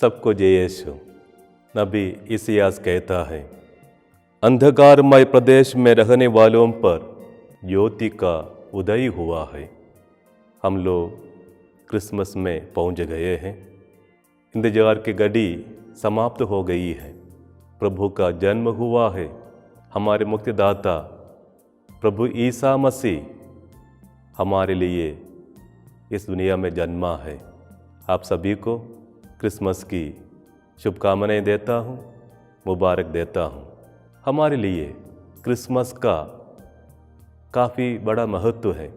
सबको जय यीशु। नबी इसायास कहता है, अंधकारमय प्रदेश में रहने वालों पर ज्योति का उदय हुआ है। हम लोग क्रिसमस में पहुंच गए हैं। इंतजार की घड़ी समाप्त हो गई है। प्रभु का जन्म हुआ है। हमारे मुक्तिदाता प्रभु ईसा मसीह हमारे लिए इस दुनिया में जन्मा है। आप सभी को क्रिसमस की शुभकामनाएं देता हूँ, मुबारक देता हूँ। हमारे लिए क्रिसमस का काफ़ी बड़ा महत्व है,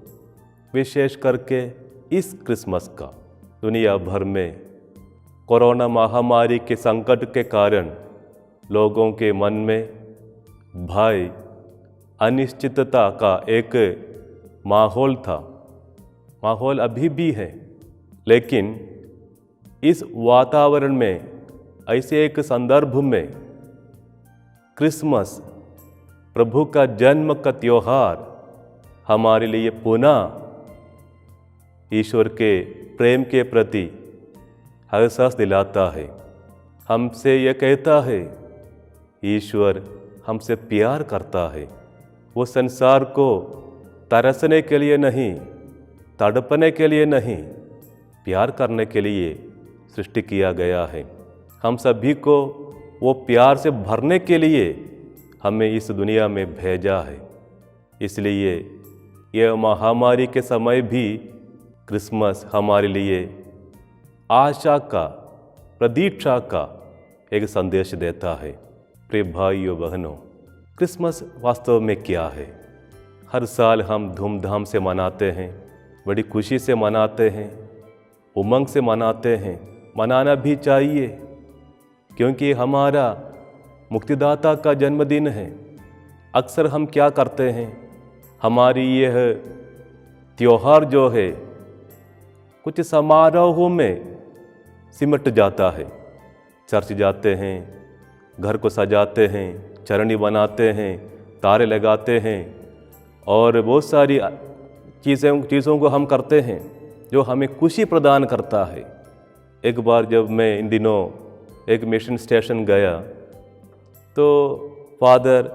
विशेष करके इस क्रिसमस का। दुनिया भर में कोरोना महामारी के संकट के कारण लोगों के मन में भय, अनिश्चितता का एक माहौल था। माहौल अभी भी है, लेकिन इस वातावरण में, ऐसे एक संदर्भ में क्रिसमस, प्रभु का जन्म का त्योहार हमारे लिए पुनः ईश्वर के प्रेम के प्रति एहसास दिलाता है। हमसे यह कहता है, ईश्वर हमसे प्यार करता है। वो संसार को तरसने के लिए नहीं, तड़पने के लिए नहीं, प्यार करने के लिए सृष्टि किया गया है। हम सभी को वो प्यार से भरने के लिए हमें इस दुनिया में भेजा है। इसलिए यह महामारी के समय भी क्रिसमस हमारे लिए आशा का, प्रतीक्षा का एक संदेश देता है। प्रिय भाइयों बहनों, क्रिसमस वास्तव में क्या है? हर साल हम धूमधाम से मनाते हैं, बड़ी खुशी से मनाते हैं, उमंग से मनाते हैं। मनाना भी चाहिए, क्योंकि हमारा मुक्तिदाता का जन्मदिन है। अक्सर हम क्या करते हैं, हमारी यह त्योहार जो है कुछ समारोहों में सिमट जाता है। चर्च जाते हैं, घर को सजाते हैं, चरनी बनाते हैं, तारे लगाते हैं और बहुत सारी चीज़ों को हम करते हैं जो हमें खुशी प्रदान करता है। एक बार जब मैं इन दिनों एक मिशन स्टेशन गया, तो फादर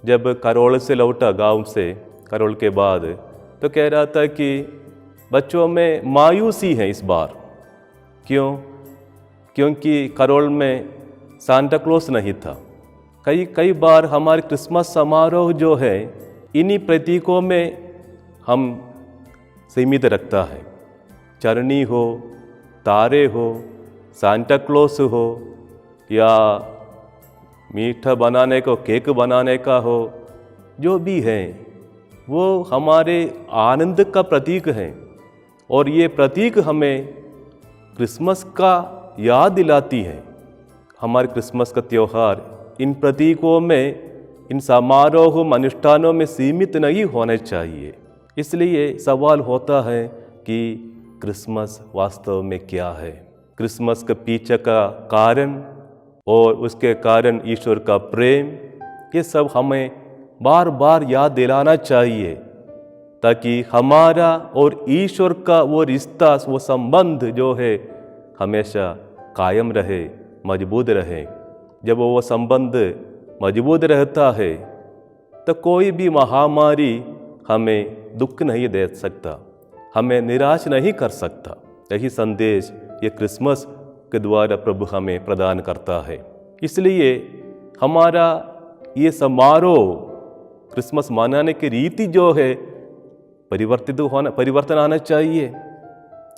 जब करोल से लौटा, गांव से करोल के बाद, तो कह रहा था कि बच्चों में मायूसी है इस बार। क्यों? क्योंकि करोल में सांता क्लॉस नहीं था। कई बार हमारे क्रिसमस समारोह जो है इन्हीं प्रतीकों में हम सीमित रखता है। चरनी हो, तारे हो, सांता क्लॉस हो, या मीठा बनाने को, केक बनाने का हो, जो भी है वो हमारे आनंद का प्रतीक है। और ये प्रतीक हमें क्रिसमस का याद दिलाती है। हमारे क्रिसमस का त्यौहार इन प्रतीकों में, इन समारोह अनुष्ठानों में सीमित नहीं होने चाहिए। इसलिए सवाल होता है कि क्रिसमस वास्तव में क्या है? क्रिसमस के पीछे का कारण और उसके कारण ईश्वर का प्रेम, ये सब हमें बार बार याद दिलाना चाहिए, ताकि हमारा और ईश्वर का वो रिश्ता, वो संबंध जो है हमेशा कायम रहे, मजबूत रहे। जब वो संबंध मजबूत रहता है तो कोई भी महामारी हमें दुख नहीं दे सकता, हमें निराश नहीं कर सकता। यही संदेश ये क्रिसमस के द्वारा प्रभु हमें प्रदान करता है। इसलिए हमारा ये समारोह, क्रिसमस मनाने की रीति जो है परिवर्तन आना चाहिए।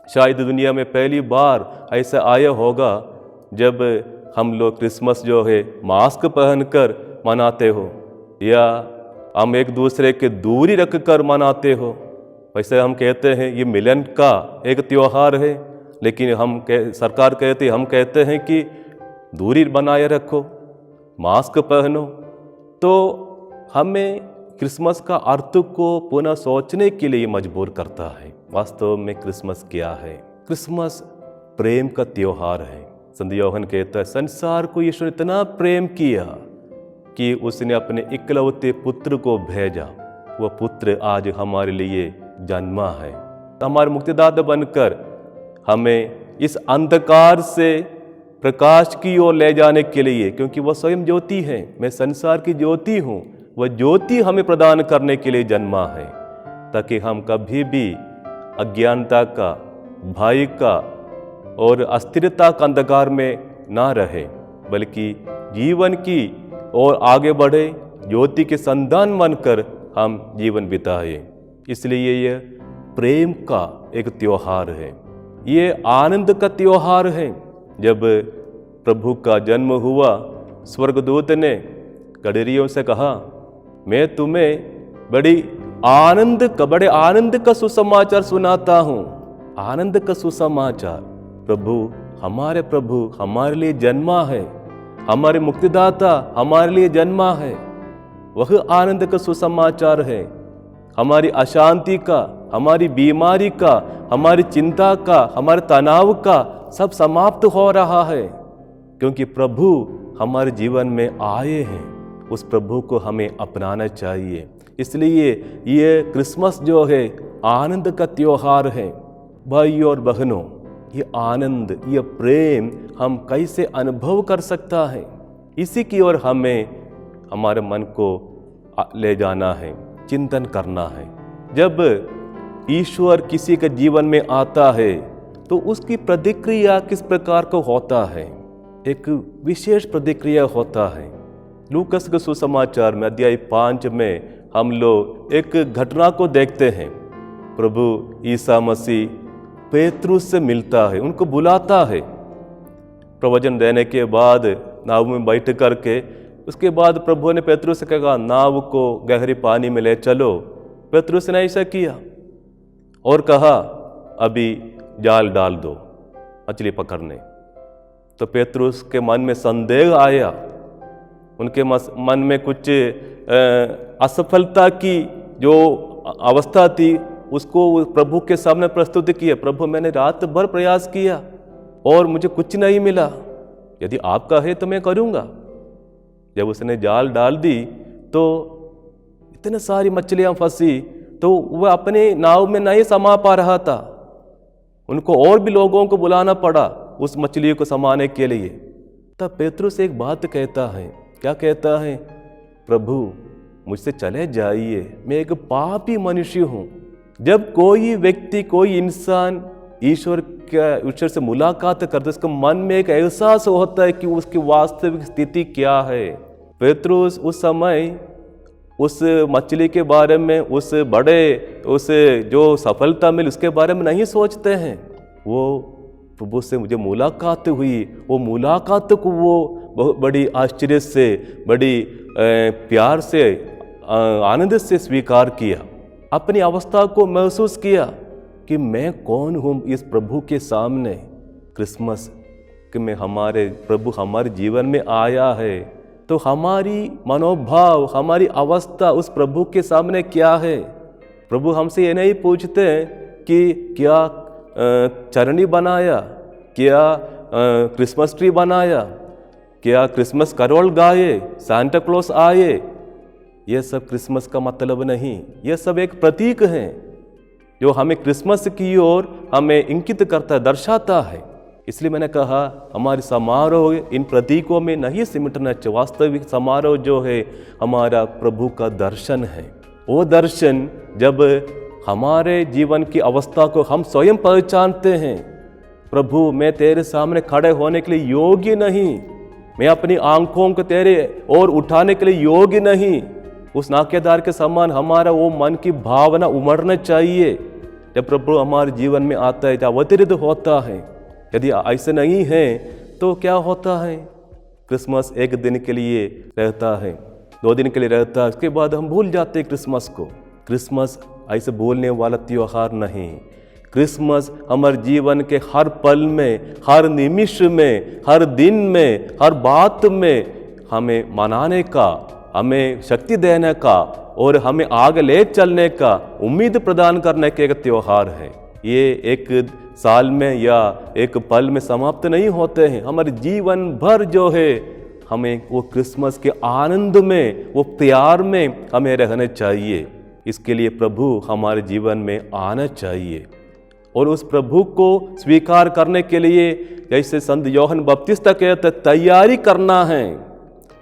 शायद दुनिया में पहली बार ऐसा आया होगा जब हम लोग क्रिसमस जो है मास्क पहनकर मनाते हो, या हम एक दूसरे के दूरी रख कर मनाते हो। वैसे हम कहते हैं ये मिलन का एक त्यौहार है, लेकिन सरकार हम कहते हैं कि दूरी बनाए रखो, मास्क पहनो। तो हमें क्रिसमस का अर्थ को पुनः सोचने के लिए मजबूर करता है। वास्तव में क्रिसमस क्या है? क्रिसमस प्रेम का त्यौहार है। संत यूहन्ना कहता है, संसार को ईश्वर इतना प्रेम किया कि उसने अपने इकलौते पुत्र को भेजा। वह पुत्र आज हमारे लिए जन्मा है। हमारे मुक्तिदाता बनकर हमें इस अंधकार से प्रकाश की ओर ले जाने के लिए, क्योंकि वह स्वयं ज्योति है। मैं संसार की ज्योति हूँ। वह ज्योति हमें प्रदान करने के लिए जन्मा है, ताकि हम कभी भी अज्ञानता का, भय का और अस्थिरता का अंधकार में ना रहे, बल्कि जीवन की ओर आगे बढ़े, ज्योति के संतान बनकर हम जीवन बिताए। इसलिए यह प्रेम का एक त्योहार है, ये आनंद का त्योहार है। जब प्रभु का जन्म हुआ, स्वर्गदूत ने कड़रियों से कहा, मैं तुम्हें बड़े आनंद का सुसमाचार सुनाता हूँ। आनंद का सुसमाचार, प्रभु हमारे लिए जन्मा है, हमारे मुक्तिदाता हमारे लिए जन्मा है। वह आनंद का सुसमाचार है। हमारी अशांति का, हमारी बीमारी का, हमारी चिंता का, हमारे तनाव का सब समाप्त हो रहा है, क्योंकि प्रभु हमारे जीवन में आए हैं। उस प्रभु को हमें अपनाना चाहिए। इसलिए ये क्रिसमस जो है आनंद का त्योहार है। भाई और बहनों, ये आनंद, ये प्रेम हम कैसे अनुभव कर सकता है, इसी की ओर हमें हमारे मन को ले जाना है, चिंतन करना है। जब ईश्वर किसी के जीवन में आता है तो उसकी प्रतिक्रिया किस प्रकार का होता है? एक विशेष प्रतिक्रिया होता है। लूकस के सुसमाचार में अध्याय 5 में हम लोग एक घटना को देखते हैं। प्रभु ईसा मसीह पेतरुस से मिलता है, उनको बुलाता है। प्रवचन देने के बाद नाव में बैठ करके, उसके बाद प्रभु ने पेतरुस से कहा, नाव को गहरे पानी में ले चलो। पेतरुस ने ऐसा किया और कहा, अभी जाल डाल दो मछली पकड़ने। तो पेतरुस के मन में संदेह आया, उनके मन में कुछ असफलता की जो अवस्था थी उसको प्रभु के सामने प्रस्तुत किया। प्रभु, मैंने रात भर प्रयास किया और मुझे कुछ नहीं मिला, यदि आपका है तो मैं करूँगा। जब उसने जाल डाल दी तो इतने सारी मछलियाँ फंसी, तो वह अपने नाव में नहीं समा पा रहा था। उनको और भी लोगों को बुलाना पड़ा उस मछली को समाने के लिए। तब पेतरुस एक बात कहता है। क्या कहता है? प्रभु, मुझसे चले जाइए, मैं एक पापी मनुष्य हूँ। जब कोई व्यक्ति, कोई इंसान ईश्वर से मुलाकात करते, उसके मन में एक एहसास होता है कि उसकी वास्तविक स्थिति क्या है। पेतरुस उस समय उस मछली के बारे में, उस जो सफलता मिली उसके बारे में नहीं सोचते हैं। वो प्रभु से मुझे मुलाकात हुई, वो मुलाकात को वो बहुत बड़ी आश्चर्य से, बड़ी प्यार से, आनंद से स्वीकार किया। अपनी अवस्था को महसूस किया कि मैं कौन हूँ इस प्रभु के सामने। क्रिसमस कि मैं हमारे प्रभु हमारे जीवन में आया है, तो हमारी मनोभाव, हमारी अवस्था उस प्रभु के सामने क्या है? प्रभु हमसे ये नहीं पूछते कि क्या चरनी बनाया, क्या क्रिसमस ट्री बनाया, क्या क्रिसमस कैरोल गाए, सांता क्लॉस आए। यह सब क्रिसमस का मतलब नहीं। यह सब एक प्रतीक है जो हमें क्रिसमस की ओर हमें इंगित करता है, दर्शाता है। इसलिए मैंने कहा, हमारे समारोह इन प्रतीकों में नहीं सिमटना चाहिए। वास्तविक समारोह जो है हमारा प्रभु का दर्शन है। वो दर्शन जब हमारे जीवन की अवस्था को हम स्वयं पहचानते हैं, प्रभु मैं तेरे सामने खड़े होने के लिए योग्य नहीं, मैं अपनी आंखों को तेरे ओर उठाने के लिए योग्य नहीं, उस नाकेदार के समान हमारा वो मन की भावना उमड़ना चाहिए। जब प्रभु हमारे जीवन में आता है, जब अवतरित होता है। यदि ऐसे नहीं है तो क्या होता है? क्रिसमस एक दिन के लिए रहता है, 2 दिन के लिए रहता है, उसके बाद हम भूल जाते हैं क्रिसमस को। क्रिसमस ऐसे भूलने वाला त्योहार नहीं। क्रिसमस हमारे जीवन के हर पल में, हर निमिष में, हर दिन में, हर बात में हमें मनाने का, हमें शक्ति देने का और हमें आगे ले चलने का, उम्मीद प्रदान करने का एक त्योहार है। ये एक साल में या एक पल में समाप्त नहीं होते हैं। हमारे जीवन भर जो है हमें वो क्रिसमस के आनंद में, वो प्यार में हमें रहना चाहिए। इसके लिए प्रभु हमारे जीवन में आना चाहिए। और उस प्रभु को स्वीकार करने के लिए जैसे संत यूहन्ना बपतिस्ता कहते तैयारी करना है।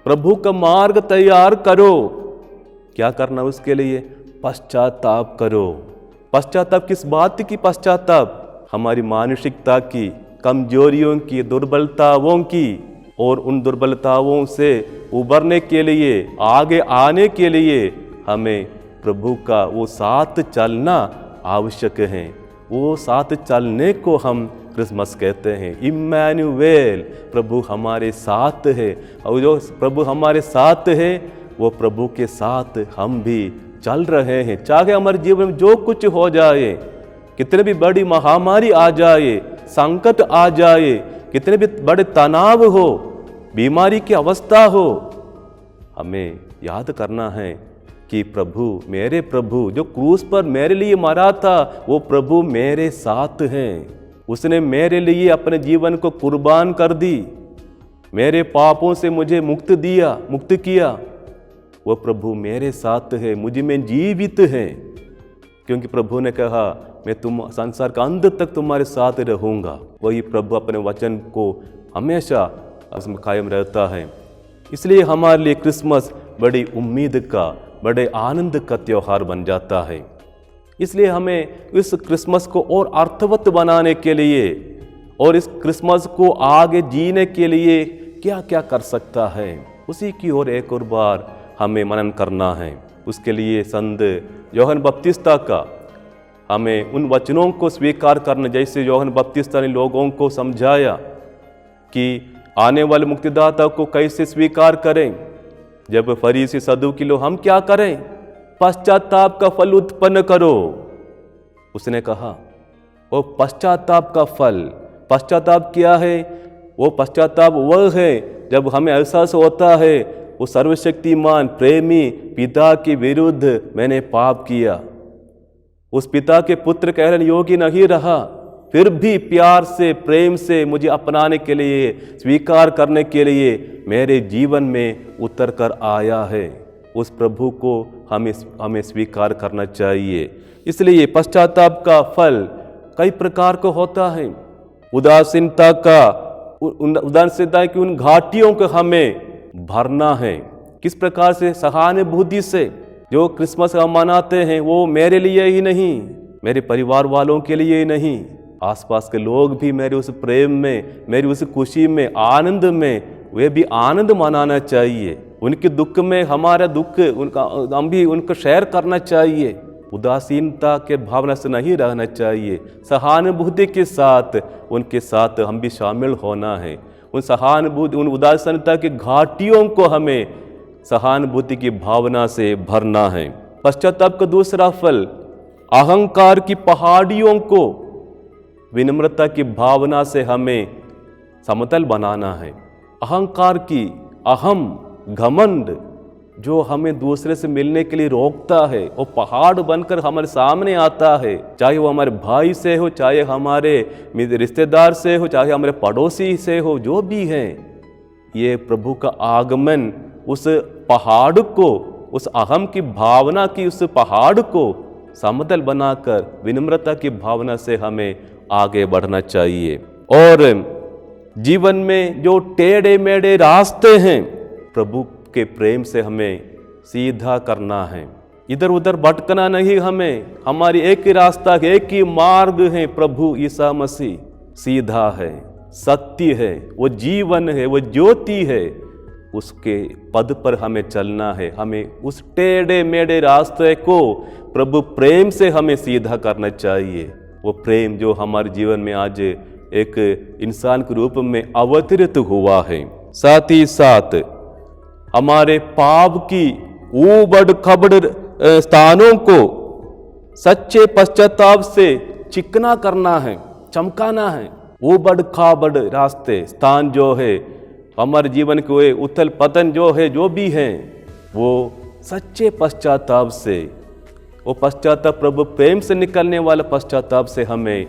प्रभु का मार्ग तैयार करो। क्या करना उसके लिए? पश्चाताप करो। पश्चाताप किस बात की पश्चाताप? हमारी मानसिकता की, कमजोरियों की, दुर्बलताओं की, और उन दुर्बलताओं से उबरने के लिए, आगे आने के लिए हमें प्रभु का वो साथ चलना आवश्यक है। वो साथ चलने को हम क्रिसमस कहते हैं। इम्मैनुएल, प्रभु हमारे साथ है। और जो प्रभु हमारे साथ है वो प्रभु के साथ हम भी चल रहे हैं। चाहे हमारे जीवन में जो कुछ हो जाए, कितने भी बड़ी महामारी आ जाए, संकट आ जाए, कितने भी बड़े तनाव हो, बीमारी की अवस्था हो, हमें याद करना है कि प्रभु, मेरे प्रभु जो क्रूस पर मेरे लिए मरा था, वो प्रभु मेरे साथ हैं। उसने मेरे लिए अपने जीवन को कुर्बान कर दी, मेरे पापों से मुझे मुक्त किया। वो प्रभु मेरे साथ है, मुझ में जीवित है, क्योंकि प्रभु ने कहा मैं संसार का अंत तक तुम्हारे साथ रहूँगा। वही प्रभु अपने वचन को हमेशा उसमें कायम रहता है। इसलिए हमारे लिए क्रिसमस बड़ी उम्मीद का, बड़े आनंद का त्यौहार बन जाता है। इसलिए हमें इस क्रिसमस को और अर्थवत बनाने के लिए और इस क्रिसमस को आगे जीने के लिए क्या क्या कर सकता है, उसी की ओर एक और बार हमें मनन करना है। उसके लिए संत यूहन्ना बपतिस्ता का हमें उन वचनों को स्वीकार करना, जैसे यूहन्ना बपतिस्ता ने लोगों को समझाया कि आने वाले मुक्तिदाता को कैसे स्वीकार करें। जब फरीसी सदूकी लोग, हम क्या करें? पश्चाताप का फल उत्पन्न करो। उसने कहा वो पश्चाताप का फल, पश्चाताप क्या है? वो पश्चाताप वह है जब हमें एहसास होता है वो सर्वशक्तिमान प्रेमी पिता के विरुद्ध मैंने पाप किया, उस पिता के पुत्र कहने योग्य नहीं रहा, फिर भी प्यार से, प्रेम से मुझे अपनाने के लिए, स्वीकार करने के लिए मेरे जीवन में उतर कर आया है। उस प्रभु को हमें स्वीकार करना चाहिए। इसलिए पश्चाताप का फल कई प्रकार का होता है। उदासीनता की उन घाटियों को हमें भरना है। किस प्रकार से? सहानुभूति से। जो क्रिसमस हम मनाते हैं वो मेरे लिए ही नहीं, मेरे परिवार वालों के लिए ही नहीं, आसपास के लोग भी मेरे उस प्रेम में, मेरी उस खुशी में, आनंद में, वे भी आनंद मनाना चाहिए। उनके दुख में हमारा दुख, हम भी उनको शेयर करना चाहिए। उदासीनता के भावना से नहीं रहना चाहिए, सहानुभूति के साथ उनके साथ हम भी शामिल होना है। उन सहानुभूति, उन उदासीनता की घाटियों को हमें सहानुभूति की भावना से भरना है। पश्चाताप का दूसरा फल, अहंकार की पहाड़ियों को विनम्रता की भावना से हमें समतल बनाना है। अहंकार की, अहम, घमंड जो हमें दूसरे से मिलने के लिए रोकता है, वो पहाड़ बनकर हमारे सामने आता है। चाहे वो हमारे भाई से हो, चाहे हमारे रिश्तेदार से हो, चाहे हमारे पड़ोसी से हो, जो भी हैं, ये प्रभु का आगमन उस पहाड़ को, उस अहम की भावना की उस पहाड़ को समतल बनाकर विनम्रता की भावना से हमें आगे बढ़ना चाहिए। और जीवन में जो टेढ़े मेढ़े रास्ते हैं, प्रभु के प्रेम से हमें सीधा करना है। इधर उधर भटकना नहीं हमें। हमारी एक ही रास्ता, एक ही मार्ग है, प्रभु ईसा मसीह। सीधा है, सत्य है, वो जीवन है, वो ज्योति है। उसके पद पर हमें चलना है। हमें उस टेढ़े मेढ़े रास्ते को प्रभु प्रेम से हमें सीधा करना चाहिए। वो प्रेम जो हमारे जीवन में आज एक इंसान के रूप में अवतरित हुआ है। साथ ही साथ हमारे पाप की ऊबड़ खबड़ स्थानों को सच्चे पश्चाताप से चिकना करना है, चमकाना है। ऊबड़ खाबड़ रास्ते, स्थान जो है हमारे जीवन के उथल पतन जो है, जो भी है, वो सच्चे पश्चाताप से, वो पश्चाताप प्रभु प्रेम से निकलने वाला पश्चाताप से हमें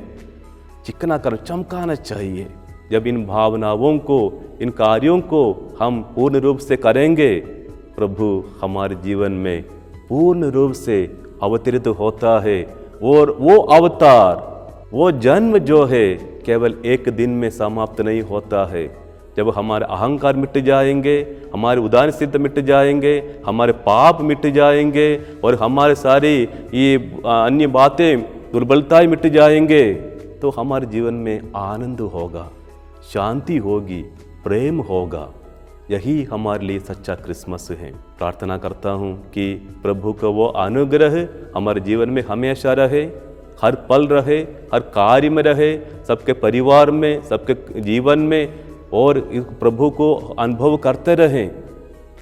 चिकना कर, चमकाना चाहिए। जब इन भावनाओं को, इन कार्यों को हम पूर्ण रूप से करेंगे, प्रभु हमारे जीवन में पूर्ण रूप से अवतरित होता है। और वो अवतार, वो जन्म जो है केवल एक दिन में समाप्त नहीं होता है। जब हमारे अहंकार मिट जाएंगे, हमारे उदासीनता मिट जाएंगे, हमारे पाप मिट जाएंगे और हमारे सारी ये अन्य बातें दुर्बलताएं मिट जाएंगे, तो हमारे जीवन में आनंद होगा, शांति होगी, प्रेम होगा। यही हमारे लिए सच्चा क्रिसमस है। प्रार्थना करता हूँ कि प्रभु का वो अनुग्रह हमारे जीवन में हमेशा रहे, हर पल रहे, हर कार्य में रहे, सबके परिवार में, सबके जीवन में, और इस प्रभु को अनुभव करते रहें।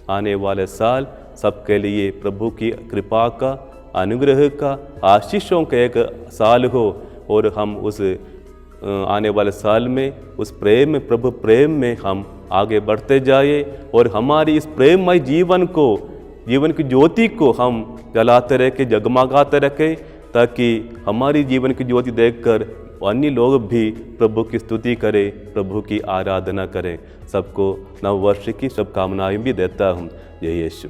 आने वाले साल सबके लिए प्रभु की कृपा का, अनुग्रह का, आशीषों का एक साल हो, और हम उस आने वाले साल में उस प्रेम में, प्रभु प्रेम में हम आगे बढ़ते जाए, और हमारी इस प्रेममय जीवन को, जीवन की ज्योति को हम जलाते रखें, जगमगाते रखें, ताकि हमारी जीवन की ज्योति देखकर अन्य लोग भी प्रभु की स्तुति करें, प्रभु की आराधना करें। सबको नव वर्ष की शुभकामनाएं भी देता हूँ। जय यीशु।